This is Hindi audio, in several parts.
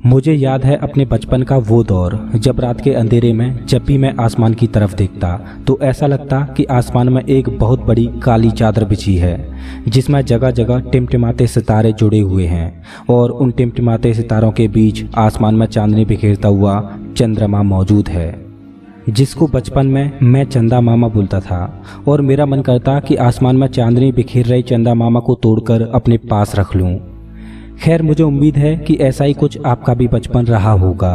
मुझे याद है अपने बचपन का वो दौर जब रात के अंधेरे में जब भी मैं आसमान की तरफ देखता तो ऐसा लगता कि आसमान में एक बहुत बड़ी काली चादर बिछी है जिसमें जगह जगह टिमटिमाते सितारे जुड़े हुए हैं और उन टिमटिमाते सितारों के बीच आसमान में चांदनी बिखेरता हुआ चंद्रमा मौजूद है, जिसको बचपन में मैं चंदा मामा बोलता था और मेरा मन करता कि आसमान में चांदनी बिखेर रहे चंदा मामा को तोड़कर अपने पास रख लूं। खैर, मुझे उम्मीद है कि ऐसा ही कुछ आपका भी बचपन रहा होगा।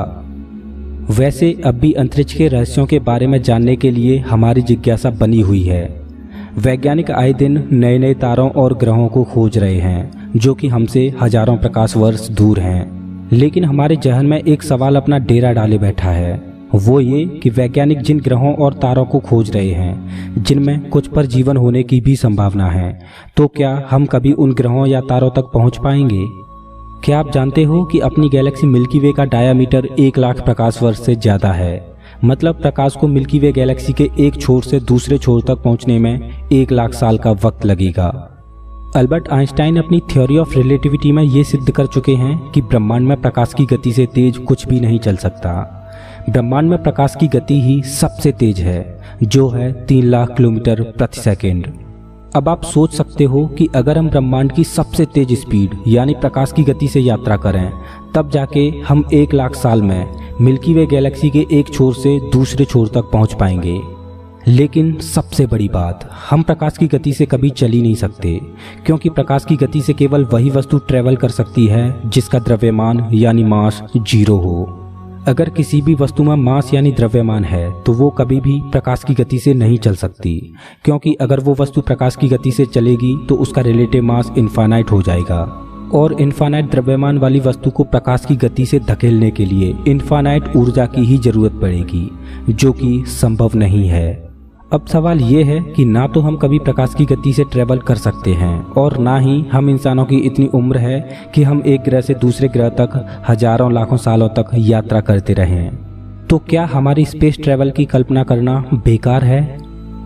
वैसे अब भी अंतरिक्ष के रहस्यों के बारे में जानने के लिए हमारी जिज्ञासा बनी हुई है। वैज्ञानिक आए दिन नए नए तारों और ग्रहों को खोज रहे हैं जो कि हमसे हजारों प्रकाश वर्ष दूर हैं। लेकिन हमारे जहन में एक सवाल अपना डेरा डाले बैठा है, वो ये कि वैज्ञानिक जिन ग्रहों और तारों को खोज रहे हैं जिनमें कुछ पर जीवन होने की भी संभावना है, तो क्या हम कभी उन ग्रहों या तारों तक पहुंच पाएंगे? क्या आप जानते हो कि अपनी गैलेक्सी मिल्की वे का डायामीटर 1 लाख प्रकाश वर्ष से ज़्यादा है। मतलब प्रकाश को मिल्की वे गैलेक्सी के एक छोर से दूसरे छोर तक पहुंचने में 1 लाख साल का वक्त लगेगा। अल्बर्ट आइंस्टाइन अपनी थ्योरी ऑफ रिलेटिविटी में ये सिद्ध कर चुके हैं कि ब्रह्मांड में प्रकाश की गति से तेज कुछ भी नहीं चल सकता। ब्रह्मांड में प्रकाश की गति ही सबसे तेज है, जो है 3 लाख किलोमीटर प्रति सेकेंड। अब आप सोच सकते हो कि अगर हम ब्रह्मांड की सबसे तेज स्पीड यानी प्रकाश की गति से यात्रा करें तब जाके हम 1 लाख साल में मिल्की वे गैलेक्सी के एक छोर से दूसरे छोर तक पहुंच पाएंगे। लेकिन सबसे बड़ी बात, हम प्रकाश की गति से कभी चल ही नहीं सकते, क्योंकि प्रकाश की गति से केवल वही वस्तु ट्रेवल कर सकती है जिसका द्रव्यमान यानी मास 0 हो। अगर किसी भी वस्तु में मास यानी द्रव्यमान है तो वो कभी भी प्रकाश की गति से नहीं चल सकती, क्योंकि अगर वो वस्तु प्रकाश की गति से चलेगी तो उसका रिलेटिव मास इनफाइनाइट हो जाएगा और इनफाइनाइट द्रव्यमान वाली वस्तु को प्रकाश की गति से धकेलने के लिए इनफाइनाइट ऊर्जा की ही जरूरत पड़ेगी, जो कि संभव नहीं है। अब सवाल ये है कि ना तो हम कभी प्रकाश की गति से ट्रेवल कर सकते हैं और ना ही हम इंसानों की इतनी उम्र है कि हम एक ग्रह से दूसरे ग्रह तक हजारों लाखों सालों तक यात्रा करते रहें। तो क्या हमारी स्पेस ट्रेवल की कल्पना करना बेकार है?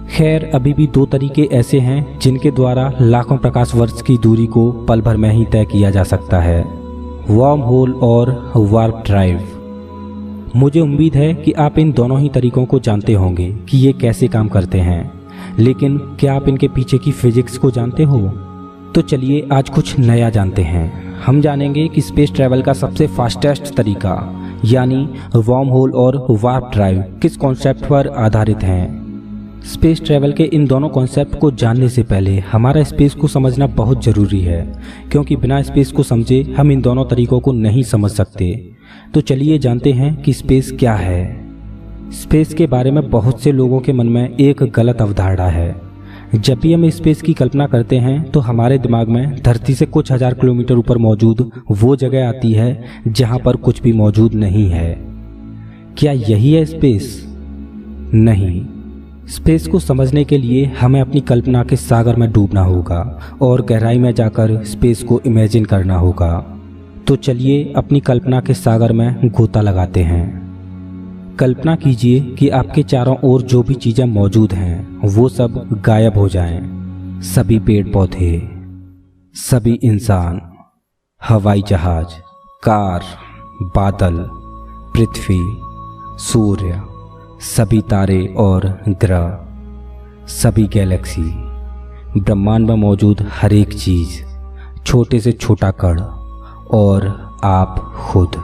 खैर, अभी भी 2 तरीके ऐसे हैं जिनके द्वारा लाखों प्रकाश वर्ष की दूरी को पल भर में ही तय किया जा सकता है, वर्म होल और वार्प ड्राइव। मुझे उम्मीद है कि आप इन दोनों ही तरीकों को जानते होंगे कि ये कैसे काम करते हैं, लेकिन क्या आप इनके पीछे की फिजिक्स को जानते हो? तो चलिए आज कुछ नया जानते हैं। हम जानेंगे कि स्पेस ट्रैवल का सबसे फास्टेस्ट तरीका यानी वर्म होल और वार्प ड्राइव किस कॉन्सेप्ट पर आधारित हैं। स्पेस ट्रैवल के इन दोनों कॉन्सेप्ट को जानने से पहले हमारा स्पेस को समझना बहुत ज़रूरी है, क्योंकि बिना स्पेस को समझे हम इन दोनों तरीकों को नहीं समझ सकते। तो चलिए जानते हैं कि स्पेस क्या है। स्पेस के बारे में बहुत से लोगों के मन में एक गलत अवधारणा है। जब भी हम स्पेस की कल्पना करते हैं तो हमारे दिमाग में धरती से कुछ हजार किलोमीटर ऊपर मौजूद वो जगह आती है जहां पर कुछ भी मौजूद नहीं है। क्या यही है स्पेस? नहीं। स्पेस को समझने के लिए हमें अपनी कल्पना के सागर में डूबना होगा और गहराई में जाकर स्पेस को इमेजिन करना होगा। तो चलिए अपनी कल्पना के सागर में गोता लगाते हैं। कल्पना कीजिए कि आपके चारों ओर जो भी चीज़ें मौजूद हैं वो सब गायब हो जाएं। सभी पेड़ पौधे, सभी इंसान, हवाई जहाज, कार, बादल, पृथ्वी, सूर्य, सभी तारे और ग्रह, सभी गैलेक्सी, ब्रह्मांड में मौजूद हर एक चीज़, छोटे से छोटा कण और आप खुद।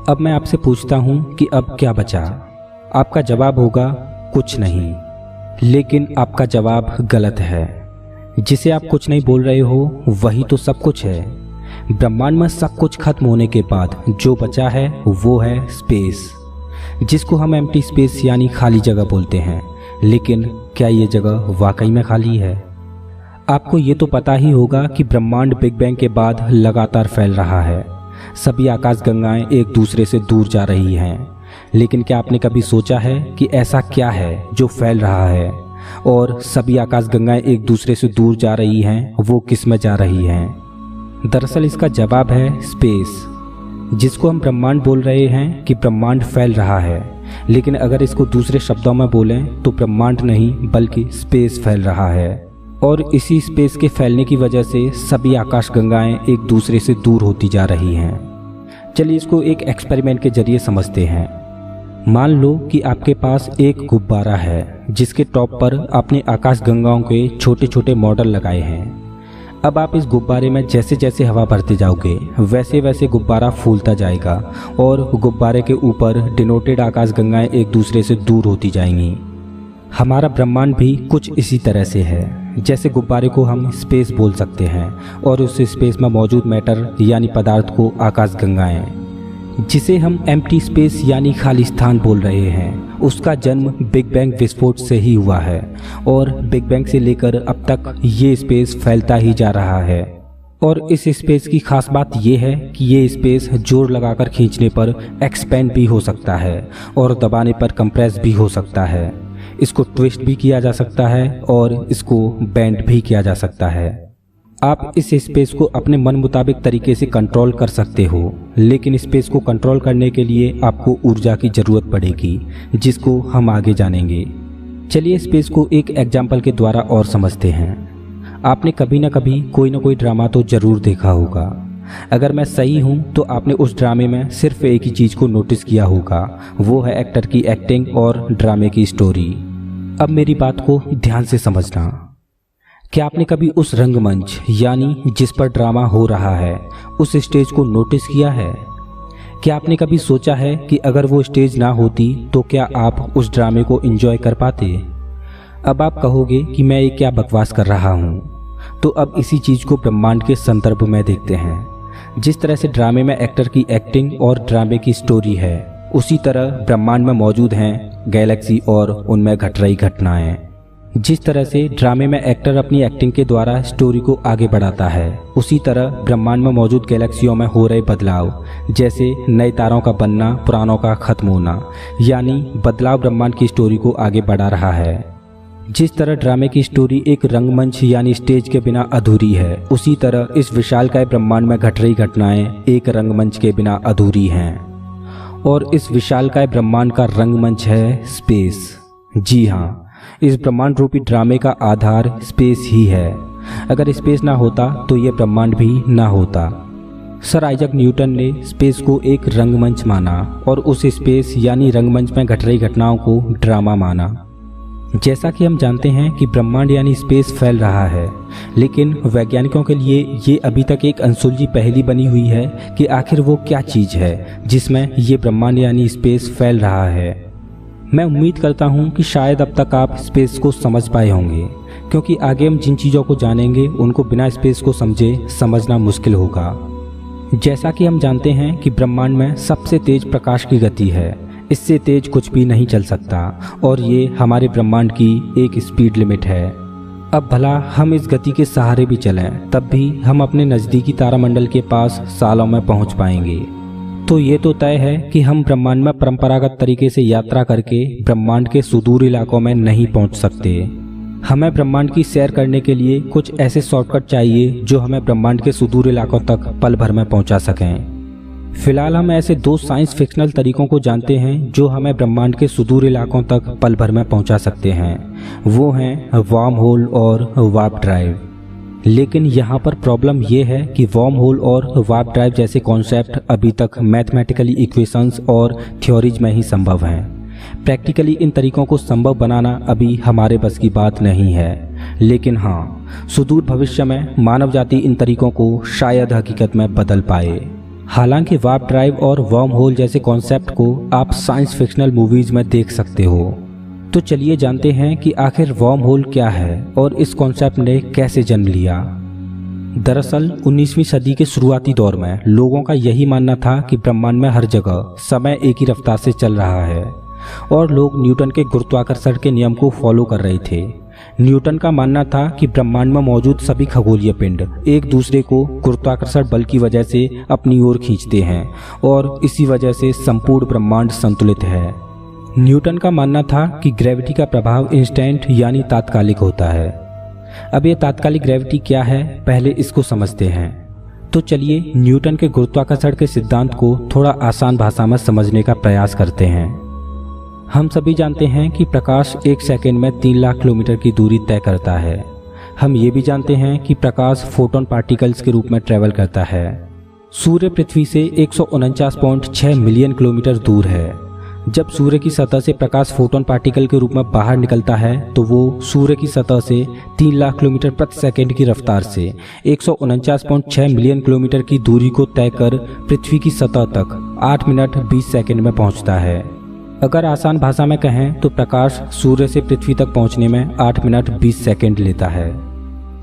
अब मैं आपसे पूछता हूं कि अब क्या बचा? आपका जवाब होगा कुछ नहीं, लेकिन आपका जवाब गलत है। जिसे आप कुछ नहीं बोल रहे हो वही तो सब कुछ है। ब्रह्मांड में सब कुछ खत्म होने के बाद जो बचा है वो है स्पेस, जिसको हम एम्प्टी स्पेस यानी खाली जगह बोलते हैं। लेकिन क्या ये जगह वाकई में खाली है? आपको ये तो पता ही होगा कि ब्रह्मांड बिग बैंग के बाद लगातार फैल रहा है। सभी आकाशगंगाएं एक दूसरे से दूर जा रही हैं। लेकिन क्या आपने कभी सोचा है कि ऐसा क्या है जो फैल रहा है और सभी आकाशगंगाएं एक दूसरे से दूर जा रही हैं, वो किस में जा रही हैं? दरअसल इसका जवाब है स्पेस, जिसको हम ब्रह्मांड बोल रहे हैं कि ब्रह्मांड फैल रहा है। लेकिन अगर इसको दूसरे शब्दों में बोलें तो ब्रह्मांड नहीं बल्कि स्पेस फैल रहा है। और इसी स्पेस के फैलने की वजह से सभी आकाशगंगाएं एक दूसरे से दूर होती जा रही हैं। चलिए इसको एक एक्सपेरिमेंट के जरिए समझते हैं। मान लो कि आपके पास एक गुब्बारा है जिसके टॉप पर आपने आकाशगंगाओं के छोटे छोटे मॉडल लगाए हैं। अब आप इस गुब्बारे में जैसे जैसे हवा भरते जाओगे वैसे वैसे गुब्बारा फूलता जाएगा और गुब्बारे के ऊपर डिनोटेड आकाशगंगाएं एक दूसरे से दूर होती जाएंगी। हमारा ब्रह्मांड भी कुछ इसी तरह से है। जैसे गुब्बारे को हम स्पेस बोल सकते हैं और उस स्पेस में मौजूद मैटर यानी पदार्थ को आकाशगंगाएं, जिसे हम एम्प्टी स्पेस यानी खाली स्थान बोल रहे हैं, उसका जन्म बिग बैंग विस्फोट से ही हुआ है और बिग बैंग से लेकर अब तक ये स्पेस फैलता ही जा रहा है। और इस स्पेस की खास बात यह है कि ये स्पेस जोर लगाकर खींचने पर एक्सपेंड भी हो सकता है और दबाने पर कंप्रेस भी हो सकता है। इसको ट्विस्ट भी किया जा सकता है और इसको बेंड भी किया जा सकता है। आप इस स्पेस को अपने मन मुताबिक तरीके से कंट्रोल कर सकते हो, लेकिन स्पेस को कंट्रोल करने के लिए आपको ऊर्जा की ज़रूरत पड़ेगी, जिसको हम आगे जानेंगे। चलिए स्पेस को एक एग्जाम्पल के द्वारा और समझते हैं। आपने कभी ना कभी कोई ना कोई ड्रामा तो ज़रूर देखा होगा। अगर मैं सही हूँ तो आपने उस ड्रामे में सिर्फ एक ही चीज़ को नोटिस किया होगा, वो है एक्टर की एक्टिंग और ड्रामे की स्टोरी। अब मेरी बात को ध्यान से समझना। क्या आपने कभी उस रंगमंच यानी जिस पर ड्रामा हो रहा है उस स्टेज को नोटिस किया है? क्या आपने कभी सोचा है कि अगर वो स्टेज ना होती तो क्या आप उस ड्रामे को एंजॉय कर पाते? अब आप कहोगे कि मैं ये क्या बकवास कर रहा हूँ। तो अब इसी चीज़ को ब्रह्मांड के संदर्भ में देखते हैं। जिस तरह से ड्रामे में एक्टर की एक्टिंग और ड्रामे की स्टोरी है, उसी तरह ब्रह्मांड में मौजूद हैं गैलेक्सी और उनमें घट रही घटनाएं। जिस तरह से ड्रामे में एक्टर अपनी एक्टिंग के द्वारा स्टोरी को आगे बढ़ाता है, उसी तरह ब्रह्मांड में मौजूद गैलेक्सियों में हो रहे बदलाव, जैसे नए तारों का बनना, पुरानों का खत्म होना, यानी बदलाव ब्रह्मांड की स्टोरी को आगे बढ़ा रहा है। जिस तरह ड्रामे की स्टोरी एक रंगमंच यानी स्टेज के बिना अधूरी है, उसी तरह इस विशालकाय ब्रह्मांड में घट रही घटनाएं एक रंगमंच के बिना अधूरी हैं। और इस विशालकाय ब्रह्मांड का रंगमंच है स्पेस। जी हाँ, इस ब्रह्मांड रूपी ड्रामे का आधार स्पेस ही है। अगर स्पेस ना होता तो ये ब्रह्मांड भी ना होता। सर आइजैक न्यूटन ने स्पेस को एक रंगमंच माना और उस स्पेस यानी रंगमंच में घट रही घटनाओं को ड्रामा माना। जैसा कि हम जानते हैं कि ब्रह्मांड यानी स्पेस फैल रहा है, लेकिन वैज्ञानिकों के लिए ये अभी तक एक अनसुलझी पहेली बनी हुई है कि आखिर वो क्या चीज़ है जिसमें ये ब्रह्मांड यानी स्पेस फैल रहा है। मैं उम्मीद करता हूँ कि शायद अब तक आप स्पेस को समझ पाए होंगे, क्योंकि आगे हम जिन चीज़ों को जानेंगे उनको बिना स्पेस को समझे समझना मुश्किल होगा। जैसा कि हम जानते हैं कि ब्रह्मांड में सबसे तेज प्रकाश की गति है, इससे तेज कुछ भी नहीं चल सकता और ये हमारे ब्रह्मांड की एक स्पीड लिमिट है। अब भला हम इस गति के सहारे भी चलें, तब भी हम अपने नज़दीकी तारामंडल के पास सालों में पहुंच पाएंगे। तो ये तो तय है कि हम ब्रह्मांड में परंपरागत तरीके से यात्रा करके ब्रह्मांड के सुदूर इलाकों में नहीं पहुंच सकते। हमें ब्रह्मांड की सैर करने के लिए कुछ ऐसे शॉर्टकट चाहिए जो हमें ब्रह्मांड के सुदूर इलाकों तक पल भर में पहुंचा सकें। फिलहाल हम ऐसे दो साइंस फिक्शनल तरीकों को जानते हैं जो हमें ब्रह्मांड के सुदूर इलाकों तक पल भर में पहुंचा सकते हैं। वो हैं वार्म होल और वार्प ड्राइव। लेकिन यहाँ पर प्रॉब्लम ये है कि वार्म होल और वार्प ड्राइव जैसे कॉन्सेप्ट अभी तक मैथमेटिकली इक्वेशंस और थ्योरीज में ही संभव हैं। प्रैक्टिकली इन तरीकों को संभव बनाना अभी हमारे बस की बात नहीं है, लेकिन हाँ, सुदूर भविष्य में मानव जाति इन तरीकों को शायद हकीकत में बदल पाए। हालांकि वार्प ड्राइव और वार्म होल जैसे कॉन्सेप्ट को आप साइंस फिक्शनल मूवीज में देख सकते हो। तो चलिए जानते हैं कि आखिर वार्म होल क्या है और इस कॉन्सेप्ट ने कैसे जन्म लिया। दरअसल 19वीं सदी के शुरुआती दौर में लोगों का यही मानना था कि ब्रह्मांड में हर जगह समय एक ही रफ्तार से चल रहा है और लोग न्यूटन के गुरुत्वाकर्षण के नियम को फॉलो कर रहे थे। न्यूटन का मानना था कि ब्रह्मांड में मौजूद सभी खगोलीय पिंड एक दूसरे को गुरुत्वाकर्षण बल की वजह से अपनी ओर खींचते हैं और इसी वजह से संपूर्ण ब्रह्मांड संतुलित है। न्यूटन का मानना था कि ग्रेविटी का प्रभाव इंस्टेंट यानी तात्कालिक होता है। अब ये तात्कालिक ग्रेविटी क्या है, पहले इसको समझते हैं। तो चलिए न्यूटन के गुरुत्वाकर्षण के सिद्धांत को थोड़ा आसान भाषा में समझने का प्रयास करते हैं। हम सभी जानते हैं कि प्रकाश एक सेकंड में 3 लाख किलोमीटर की दूरी तय करता है। हम ये भी जानते हैं कि प्रकाश फोटोन पार्टिकल्स के रूप में ट्रेवल करता है। सूर्य पृथ्वी से 149.6 मिलियन किलोमीटर दूर है। जब सूर्य की सतह से प्रकाश फोटोन पार्टिकल के रूप में बाहर निकलता है तो वो सूर्य की सतह से 3 लाख किलोमीटर प्रति सेकंड की रफ्तार से 149.6 मिलियन किलोमीटर की दूरी को तय कर पृथ्वी की सतह तक 8 मिनट 20 सेकंड में पहुंचता है। अगर आसान भाषा में कहें तो प्रकाश सूर्य से पृथ्वी तक पहुंचने में 8 मिनट 20 सेकंड लेता है।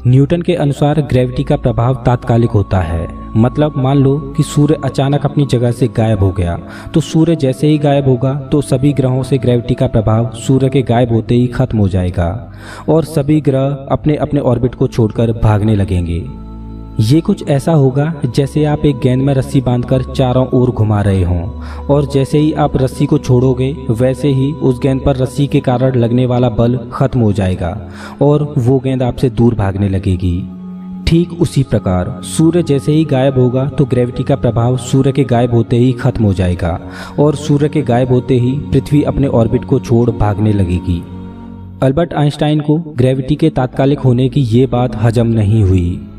न्यूटन के अनुसार ग्रेविटी का प्रभाव तात्कालिक होता है। मतलब मान लो कि सूर्य अचानक अपनी जगह से गायब हो गया, तो सूर्य जैसे ही गायब होगा तो सभी ग्रहों से ग्रेविटी का प्रभाव सूर्य के गायब होते ही खत्म हो जाएगा और सभी ग्रह अपने अपने ऑर्बिट को छोड़कर भागने लगेंगे। ये कुछ ऐसा होगा जैसे आप एक गेंद में रस्सी बांधकर चारों ओर घुमा रहे हों और जैसे ही आप रस्सी को छोड़ोगे वैसे ही उस गेंद पर रस्सी के कारण लगने वाला बल खत्म हो जाएगा और वो गेंद आपसे दूर भागने लगेगी। ठीक उसी प्रकार सूर्य जैसे ही गायब होगा तो ग्रेविटी का प्रभाव सूर्य के गायब होते ही खत्म हो जाएगा और सूर्य के गायब होते ही पृथ्वी अपने ऑर्बिट को छोड़ भागने लगेगी। अल्बर्ट आइंस्टाइन को ग्रेविटी के तात्कालिक होने की ये बात हजम नहीं हुई।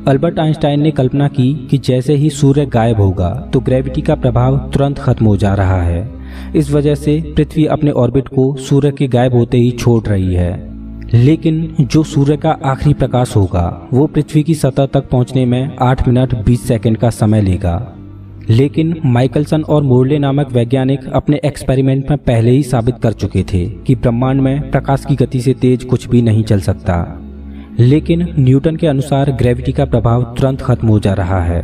अल्बर्ट आइंस्टाइन ने कल्पना की कि जैसे ही सूर्य गायब होगा तो ग्रेविटी का प्रभाव तुरंत खत्म हो जा रहा है। इस वजह से पृथ्वी अपने ऑर्बिट को सूर्य के गायब होते ही छोड़ रही है। लेकिन जो सूर्य का आखिरी प्रकाश होगा वो पृथ्वी की सतह तक पहुंचने में 8 मिनट 20 सेकंड का समय लेगा। लेकिन माइकलसन और मोर्ले नामक वैज्ञानिक अपने एक्सपेरिमेंट में पहले ही साबित कर चुके थे कि ब्रह्मांड में प्रकाश की गति से तेज कुछ भी नहीं चल सकता। लेकिन न्यूटन के अनुसार ग्रेविटी का प्रभाव तुरंत खत्म हो जा रहा है।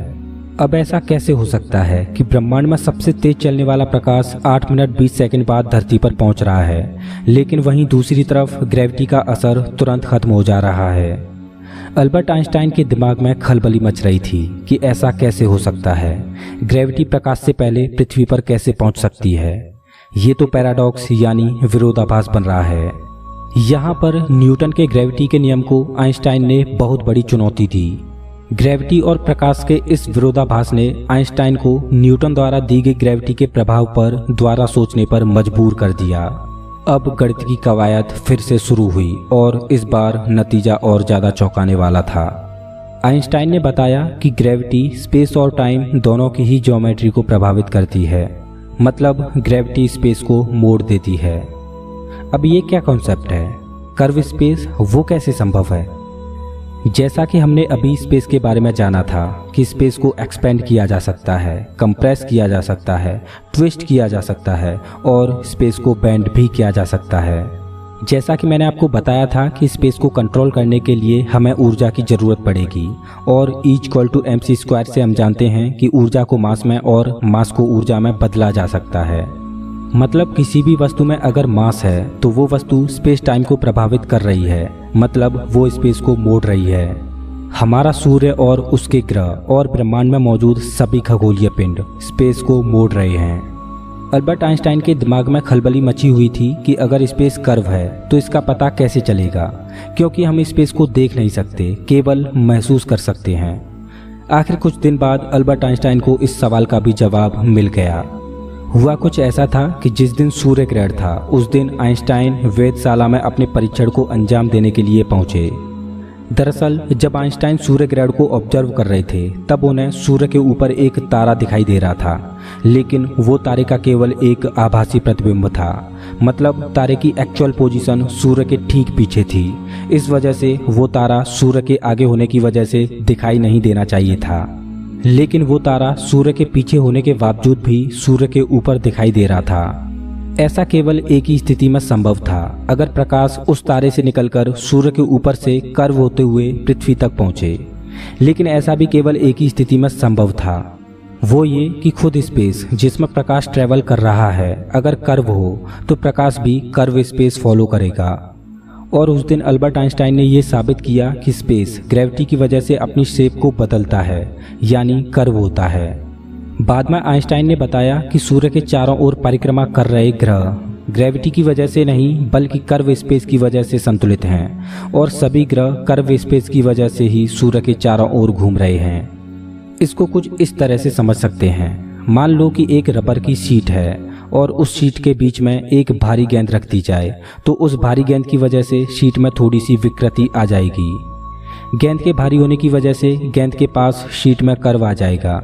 अब ऐसा कैसे हो सकता है कि ब्रह्मांड में सबसे तेज चलने वाला प्रकाश 8 मिनट 20 सेकंड बाद धरती पर पहुंच रहा है, लेकिन वहीं दूसरी तरफ ग्रेविटी का असर तुरंत खत्म हो जा रहा है। अल्बर्ट आइंस्टाइन के दिमाग में खलबली मच रही थी कि ऐसा कैसे हो सकता है, ग्रेविटी प्रकाश से पहले पृथ्वी पर कैसे पहुंच सकती है। ये तो पैराडॉक्स यानी विरोधाभास बन रहा है। यहाँ पर न्यूटन के ग्रेविटी के नियम को आइंस्टाइन ने बहुत बड़ी चुनौती दी। ग्रेविटी और प्रकाश के इस विरोधाभास ने आइंस्टाइन को न्यूटन द्वारा दी गई ग्रेविटी के प्रभाव पर दोबारा सोचने पर मजबूर कर दिया। अब गणित की कवायद फिर से शुरू हुई और इस बार नतीजा और ज़्यादा चौंकाने वाला था। आइंस्टाइन ने बताया कि ग्रेविटी स्पेस और टाइम दोनों की ही ज्योमेट्री को प्रभावित करती है। मतलब ग्रेविटी स्पेस को मोड़ देती है। अब ये क्या कॉन्सेप्ट है, कर्व स्पेस, वो कैसे संभव है? जैसा कि हमने अभी स्पेस के बारे में जाना था कि स्पेस को एक्सपेंड किया जा सकता है, कंप्रेस किया जा सकता है, ट्विस्ट किया जा सकता है और स्पेस को बेंड भी किया जा सकता है। जैसा कि मैंने आपको बताया था कि स्पेस को कंट्रोल करने के लिए हमें ऊर्जा की ज़रूरत पड़ेगी और E=mc² से हम जानते हैं कि ऊर्जा को मास में और मास को ऊर्जा में बदला जा सकता है। मतलब किसी भी वस्तु में अगर मास है तो वो वस्तु स्पेस टाइम को प्रभावित कर रही है, मतलब वो स्पेस को मोड़ रही है। हमारा सूर्य और उसके ग्रह और ब्रह्मांड में मौजूद सभी खगोलीय पिंड स्पेस को मोड़ रहे हैं। अल्बर्ट आइंस्टाइन के दिमाग में खलबली मची हुई थी कि अगर स्पेस कर्व है तो इसका पता कैसे चलेगा, क्योंकि हम स्पेस को देख नहीं सकते, केवल महसूस कर सकते हैं। आखिर कुछ दिन बाद अल्बर्ट आइंस्टाइन को इस सवाल का भी जवाब मिल गया। हुआ कुछ ऐसा था कि जिस दिन सूर्य ग्रहण था उस दिन आइंस्टाइन वेधशाला में अपने परीक्षण को अंजाम देने के लिए पहुंचे। दरअसल जब आइंस्टाइन सूर्य ग्रहण को ऑब्जर्व कर रहे थे तब उन्हें सूर्य के ऊपर एक तारा दिखाई दे रहा था, लेकिन वो तारे का केवल एक आभासी प्रतिबिंब था। मतलब तारे की एक्चुअल पोजीशन सूर्य के ठीक पीछे थी। इस वजह से वो तारा सूर्य के आगे होने की वजह से दिखाई नहीं देना चाहिए था, लेकिन वो तारा सूर्य के पीछे होने के बावजूद भी सूर्य के ऊपर दिखाई दे रहा था। ऐसा केवल एक ही स्थिति में संभव था, अगर प्रकाश उस तारे से निकलकर सूर्य के ऊपर से कर्व होते हुए पृथ्वी तक पहुंचे। लेकिन ऐसा भी केवल एक ही स्थिति में संभव था, वो ये कि खुद स्पेस जिसमें प्रकाश ट्रेवल कर रहा है अगर कर्व हो तो प्रकाश भी कर्व स्पेस फॉलो करेगा। और उस दिन अल्बर्ट आइंस्टाइन ने यह साबित किया कि स्पेस ग्रेविटी की वजह से अपनी शेप को बदलता है, यानी कर्व होता है। बाद में आइंस्टाइन ने बताया कि सूर्य के चारों ओर परिक्रमा कर रहे ग्रह ग्रेविटी की वजह से नहीं बल्कि कर्व स्पेस की वजह से संतुलित हैं और सभी ग्रह कर्व स्पेस की वजह से ही सूर्य के चारों ओर घूम रहे हैं। इसको कुछ इस तरह से समझ सकते हैं, मान लो कि एक रबर की शीट है और उस शीट के बीच में एक भारी गेंद रख दी जाए तो उस भारी गेंद की वजह से शीट में थोड़ी सी विकृति आ जाएगी। गेंद के भारी होने की वजह से गेंद के पास शीट में कर्व आ जाएगा।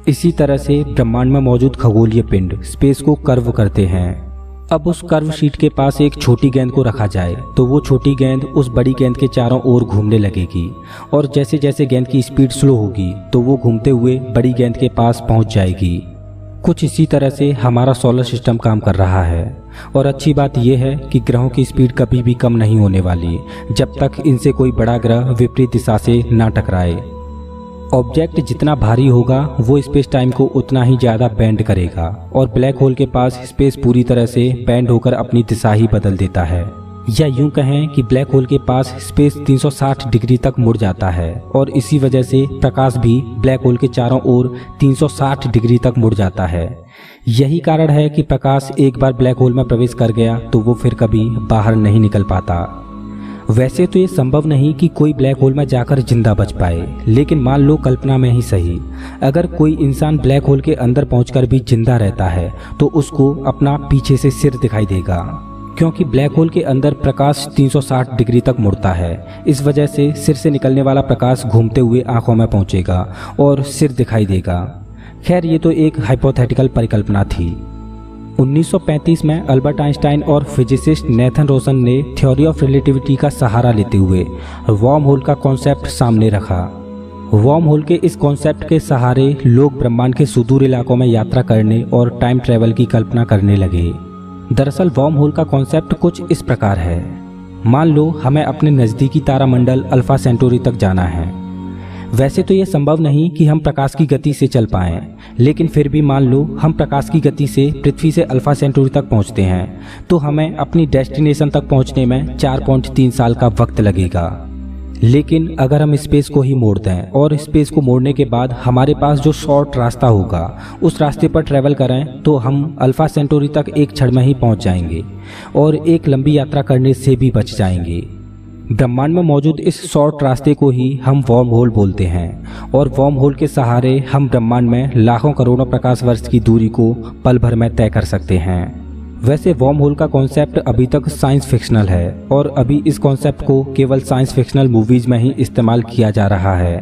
इसी तरह से ब्रह्मांड में मौजूद खगोलीय पिंड स्पेस को कर्व करते हैं। अब उस कर्व शीट के पास एक छोटी गेंद को रखा जाए तो वो छोटी गेंद उस बड़ी गेंद के चारों ओर घूमने लगेगी और जैसे जैसे गेंद की स्पीड स्लो होगी तो वो घूमते हुए बड़ी गेंद के पास पहुंच जाएगी। कुछ इसी तरह से हमारा सोलर सिस्टम काम कर रहा है और अच्छी बात यह है कि ग्रहों की स्पीड कभी भी कम नहीं होने वाली जब तक इनसे कोई बड़ा ग्रह विपरीत दिशा से ना टकराए। ऑब्जेक्ट जितना भारी होगा वो स्पेस टाइम को उतना ही ज़्यादा बेंड करेगा और ब्लैक होल के पास स्पेस पूरी तरह से बेंड होकर अपनी दिशा ही बदल देता है। या यूं कहें कि ब्लैक होल के पास स्पेस 360 डिग्री तक मुड़ जाता है और इसी वजह से प्रकाश भी ब्लैक होल के चारों ओर 360 डिग्री तक मुड़ जाता है। यही कारण है कि प्रकाश एक बार ब्लैक होल में प्रवेश कर गया तो वो फिर कभी बाहर नहीं निकल पाता। वैसे तो ये संभव नहीं कि कोई ब्लैक होल में जाकर जिंदा बच पाए, लेकिन मान लो कल्पना में ही सही, अगर कोई इंसान ब्लैक होल के अंदर पहुंचकर भी जिंदा रहता है तो उसको अपना पीछे से सिर दिखाई देगा, क्योंकि ब्लैक होल के अंदर प्रकाश 360 डिग्री तक मुड़ता है। इस वजह से सिर से निकलने वाला प्रकाश घूमते हुए आंखों में पहुंचेगा और सिर दिखाई देगा। खैर ये तो एक हाइपोथेटिकल परिकल्पना थी। 1935 में अल्बर्ट आइंस्टाइन और फिजिसिस्ट नेथन रोसन ने थ्योरी ऑफ रिलेटिविटी का सहारा लेते हुए वर्म होल का कॉन्सेप्ट सामने रखा। वर्म होल के इस कॉन्सेप्ट के सहारे लोग ब्रह्मांड के सुदूर इलाकों में यात्रा करने और टाइम ट्रेवल की कल्पना करने लगे। दरअसल वर्म होल का कॉन्सेप्ट कुछ इस प्रकार है। मान लो हमें अपने नज़दीकी तारामंडल अल्फा सेंटोरी तक जाना है। वैसे तो यह संभव नहीं कि हम प्रकाश की गति से चल पाएं, लेकिन फिर भी मान लो हम प्रकाश की गति से पृथ्वी से अल्फा सेंटोरी तक पहुंचते हैं तो हमें अपनी डेस्टिनेशन तक पहुंचने में 4.3 साल का वक्त लगेगा। लेकिन अगर हम स्पेस को ही मोड़ दें और स्पेस को मोड़ने के बाद हमारे पास जो शॉर्ट रास्ता होगा उस रास्ते पर ट्रैवल करें तो हम अल्फा सेंटोरी तक एक क्षण में ही पहुंच जाएंगे और एक लंबी यात्रा करने से भी बच जाएंगे। ब्रह्मांड में मौजूद इस शॉर्ट रास्ते को ही हम वर्म होल बोलते हैं और वर्म होल के सहारे हम ब्रह्मांड में लाखों करोड़ों प्रकाश वर्ष की दूरी को पल भर में तय कर सकते हैं। वैसे वर्म होल का कॉन्सेप्ट अभी तक साइंस फिक्शनल है और अभी इस कॉन्सेप्ट को केवल साइंस फिक्शनल मूवीज में ही इस्तेमाल किया जा रहा है।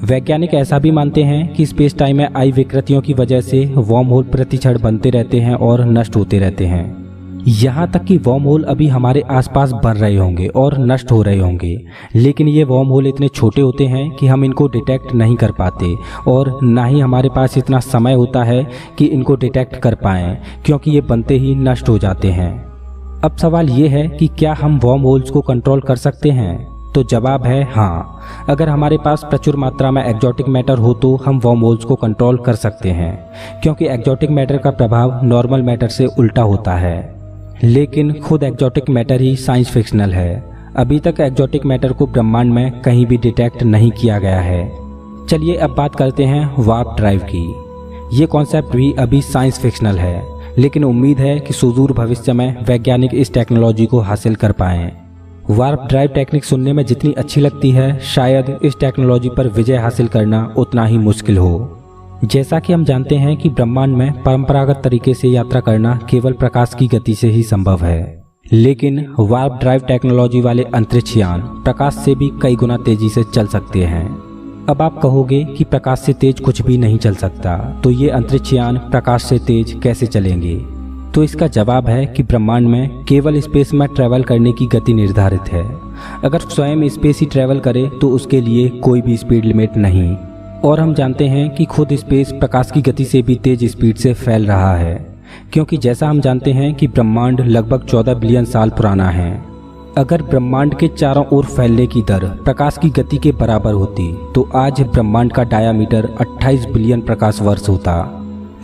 वैज्ञानिक ऐसा भी मानते हैं कि स्पेस टाइम में आई विकृतियों की वजह से वर्म होल प्रति क्षण बनते रहते हैं और नष्ट होते रहते हैं। यहाँ तक कि वर्म होल अभी हमारे आसपास बन रहे होंगे और नष्ट हो रहे होंगे, लेकिन ये वर्म होल इतने छोटे होते हैं कि हम इनको डिटेक्ट नहीं कर पाते और ना ही हमारे पास इतना समय होता है कि इनको डिटेक्ट कर पाएं, क्योंकि ये बनते ही नष्ट हो जाते हैं। अब सवाल ये है कि क्या हम वर्म होल्स को कंट्रोल कर सकते हैं? तो जवाब है हाँ। अगर हमारे पास प्रचुर मात्रा में एक्जॉटिक मैटर हो तो हम वर्म होल्स को कंट्रोल कर सकते हैं, क्योंकि एक्जॉटिक मैटर का प्रभाव नॉर्मल मैटर से उल्टा होता है। लेकिन खुद एक्जॉटिक मैटर ही साइंस फिक्शनल है। अभी तक एक्जॉटिक मैटर को ब्रह्मांड में कहीं भी डिटेक्ट नहीं किया गया है। चलिए अब बात करते हैं वार्प ड्राइव की। ये कॉन्सेप्ट भी अभी साइंस फिक्शनल है, लेकिन उम्मीद है कि सुदूर भविष्य में वैज्ञानिक इस टेक्नोलॉजी को हासिल कर पाएं। वार्प ड्राइव टेक्निक सुनने में जितनी अच्छी लगती है, शायद इस टेक्नोलॉजी पर विजय हासिल करना उतना ही मुश्किल हो। जैसा कि हम जानते हैं कि ब्रह्मांड में परंपरागत तरीके से यात्रा करना केवल प्रकाश की गति से ही संभव है, लेकिन वार्प ड्राइव टेक्नोलॉजी वाले अंतरिक्ष यान प्रकाश से भी कई गुना तेजी से चल सकते हैं। अब आप कहोगे कि प्रकाश से तेज कुछ भी नहीं चल सकता, तो ये अंतरिक्ष यान प्रकाश से तेज कैसे चलेंगे? तो इसका जवाब है कि ब्रह्मांड में केवल स्पेस में ट्रैवल करने की गति निर्धारित है। अगर स्वयं स्पेस ही ट्रैवल करे तो उसके लिए कोई भी स्पीड लिमिट नहीं। और हम जानते हैं कि खुद स्पेस प्रकाश की गति से भी तेज स्पीड से फैल रहा है, क्योंकि जैसा हम जानते हैं कि ब्रह्मांड लगभग 14 बिलियन साल पुराना है। अगर ब्रह्मांड के चारों ओर फैलने की दर प्रकाश की गति के बराबर होती तो आज ब्रह्मांड का डायामीटर 28 बिलियन प्रकाश वर्ष होता,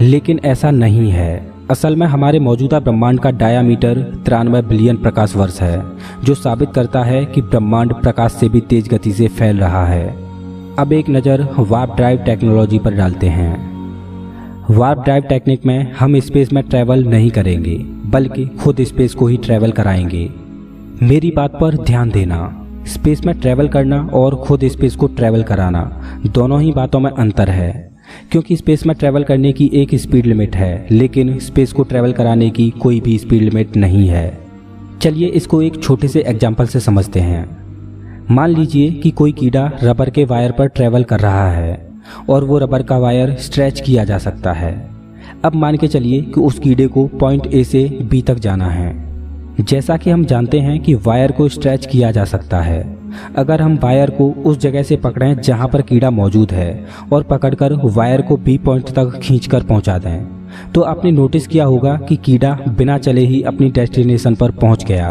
लेकिन ऐसा नहीं है। असल में हमारे मौजूदा ब्रह्मांड का डायामीटर 93 बिलियन प्रकाश वर्ष है, जो साबित करता है कि ब्रह्मांड प्रकाश से भी तेज गति से फैल रहा है। अब एक नज़र वार्प ड्राइव टेक्नोलॉजी पर डालते हैं। वार्प ड्राइव टेक्निक में हम स्पेस में ट्रैवल नहीं करेंगे, बल्कि खुद स्पेस को ही ट्रैवल कराएंगे। मेरी बात पर ध्यान देना, स्पेस में ट्रैवल करना और खुद स्पेस को ट्रैवल कराना दोनों ही बातों में अंतर है, क्योंकि स्पेस में ट्रैवल करने की एक स्पीड लिमिट है, लेकिन स्पेस को ट्रैवल कराने की कोई भी स्पीड लिमिट नहीं है। चलिए इसको एक छोटे से एग्जाम्पल से समझते हैं। मान लीजिए कि कोई कीड़ा रबर के वायर पर ट्रैवल कर रहा है और वो रबर का वायर स्ट्रेच किया जा सकता है। अब मान के चलिए कि उस कीड़े को पॉइंट ए से बी तक जाना है। जैसा कि हम जानते हैं कि वायर को स्ट्रेच किया जा सकता है। अगर हम वायर को उस जगह से पकड़ें जहां पर कीड़ा मौजूद है और पकड़कर वायर को बी पॉइंट तक खींचकर पहुंचा दें, तो आपने नोटिस किया होगा कि कीड़ा बिना चले ही अपनी डेस्टिनेशन पर पहुंच गया।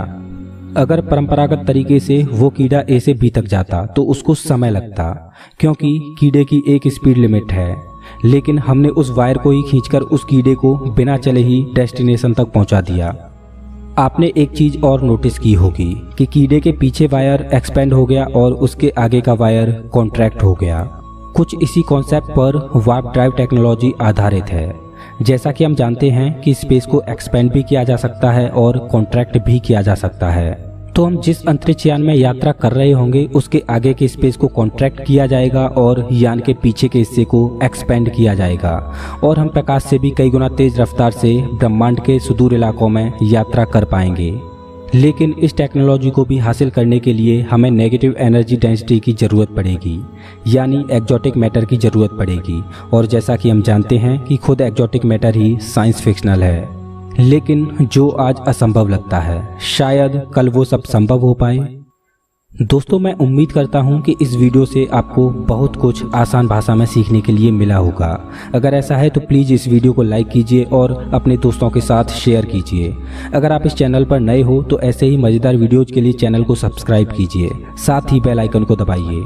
अगर परंपरागत तरीके से वो कीड़ा ए से बी तक जाता तो उसको समय लगता, क्योंकि कीड़े की एक स्पीड लिमिट है। लेकिन हमने उस वायर को ही खींचकर उस कीड़े को बिना चले ही डेस्टिनेशन तक पहुंचा दिया। आपने एक चीज और नोटिस की होगी कि कीड़े के पीछे वायर एक्सपेंड हो गया और उसके आगे का वायर कॉन्ट्रैक्ट हो गया। कुछ इसी कॉन्सेप्ट पर वार्प ड्राइव टेक्नोलॉजी आधारित है। जैसा कि हम जानते हैं कि स्पेस को एक्सपेंड भी किया जा सकता है और कॉन्ट्रैक्ट भी किया जा सकता है। तो हम जिस अंतरिक्ष यान में यात्रा कर रहे होंगे उसके आगे के स्पेस को कॉन्ट्रैक्ट किया जाएगा और यान के पीछे के हिस्से को एक्सपेंड किया जाएगा और हम प्रकाश से भी कई गुना तेज रफ्तार से ब्रह्मांड के सुदूर इलाकों में यात्रा कर पाएंगे। लेकिन इस टेक्नोलॉजी को भी हासिल करने के लिए हमें नेगेटिव एनर्जी डेंसिटी की ज़रूरत पड़ेगी, यानी एक्जॉटिक मैटर की ज़रूरत पड़ेगी। और जैसा कि हम जानते हैं कि खुद एक्जॉटिक मैटर ही साइंस फिक्शनल है, लेकिन जो आज असंभव लगता है, शायद कल वो सब संभव हो पाए। दोस्तों, मैं उम्मीद करता हूं कि इस वीडियो से आपको बहुत कुछ आसान भाषा में सीखने के लिए मिला होगा। अगर ऐसा है तो प्लीज़ इस वीडियो को लाइक कीजिए और अपने दोस्तों के साथ शेयर कीजिए। अगर आप इस चैनल पर नए हो तो ऐसे ही मज़ेदार वीडियोज़ के लिए चैनल को सब्सक्राइब कीजिए, साथ ही बेल आइकन को दबाइए।